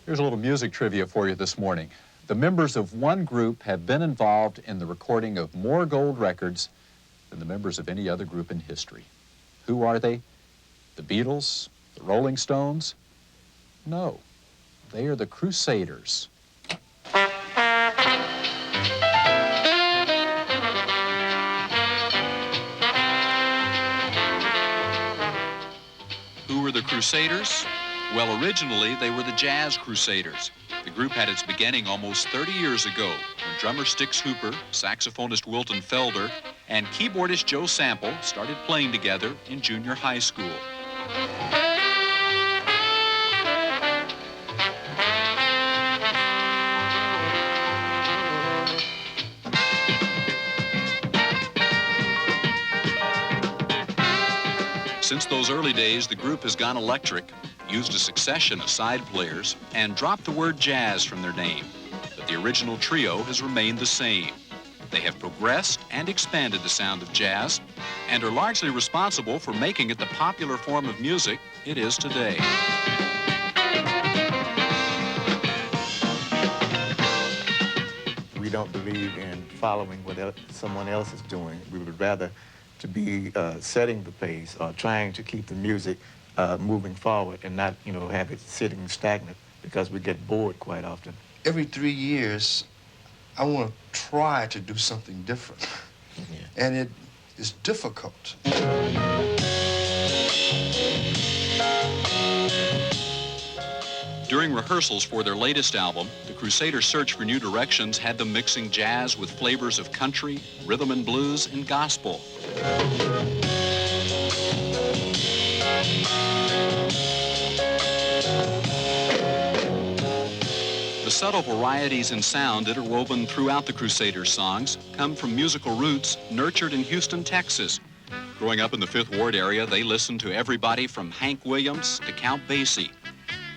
Here's a little music trivia for you this morning. The members of one group have been involved in the recording of more gold records than the members of any other group in history. Who are they? The Beatles? The Rolling Stones? No, they are the Crusaders. Who were the Crusaders? Well, originally they were the Jazz Crusaders. The group had its beginning almost 30 years ago when drummer Stix Hooper, saxophonist Wilton Felder, and keyboardist Joe Sample started playing together in junior high school. Since those early days, the group has gone electric, used a succession of side players, and dropped the word jazz from their name. But the original trio has remained the same. They have progressed and expanded the sound of jazz and are largely responsible for making it the popular form of music it is today. We don't believe in following what someone else is doing. We would rather to be setting the pace or trying to keep the music moving forward and not, have it sitting stagnant because we get bored quite often. Every 3 years, I want to try to do something different. Yeah. And it is difficult. During rehearsals for their latest album, the Crusaders' search for new directions had them mixing jazz with flavors of country, rhythm and blues, and gospel. The subtle varieties in sound interwoven throughout the Crusaders' songs come from musical roots nurtured in Houston, Texas. Growing up in the Fifth Ward area, they listened to everybody from Hank Williams to Count Basie.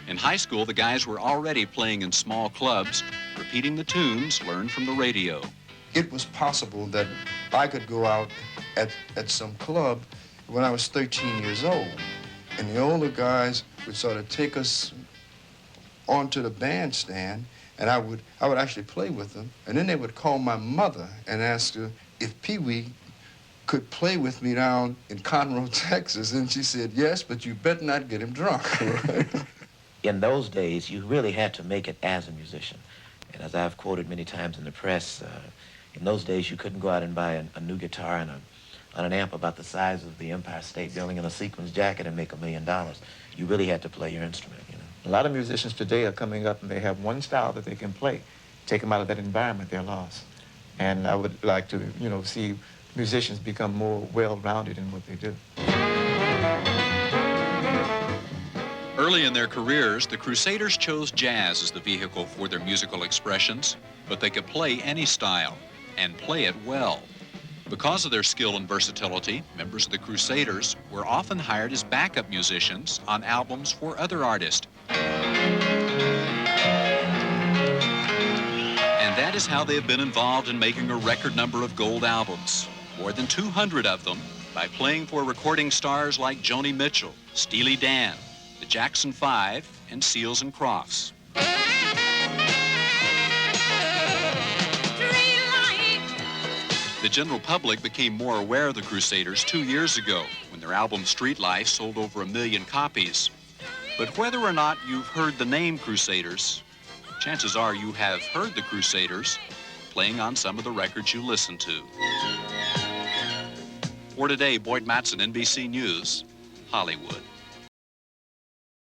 In high school, the guys were already playing in small clubs, repeating the tunes learned from the radio. It was possible that I could go out at some club when I was 13 years old, and the older guys would sort of take us onto the bandstand, and I would actually play with them, and then they would call my mother and ask her if Pee-wee could play with me down in Conroe, Texas, and she said, yes, but you better not get him drunk. In those days, you really had to make it as a musician. And as I've quoted many times in the press, in those days you couldn't go out and buy a new guitar and an amp about the size of the Empire State Building and a sequins jacket and make $1 million. You really had to play your instrument, A lot of musicians today are coming up and they have one style that they can play. Take them out of that environment, they're lost. And I would like to, see musicians become more well-rounded in what they do. Early in their careers, the Crusaders chose jazz as the vehicle for their musical expressions, but they could play any style and play it well. Because of their skill and versatility, members of the Crusaders were often hired as backup musicians on albums for other artists. And that is how they have been involved in making a record number of gold albums, more than 200 of them, by playing for recording stars like Joni Mitchell, Steely Dan, the Jackson 5, and Seals and Crofts. The general public became more aware of the Crusaders 2 years ago when their album Street Life sold over 1 million copies. But whether or not you've heard the name Crusaders, chances are you have heard the Crusaders playing on some of the records you listen to. For today, Boyd Matson, NBC News, Hollywood.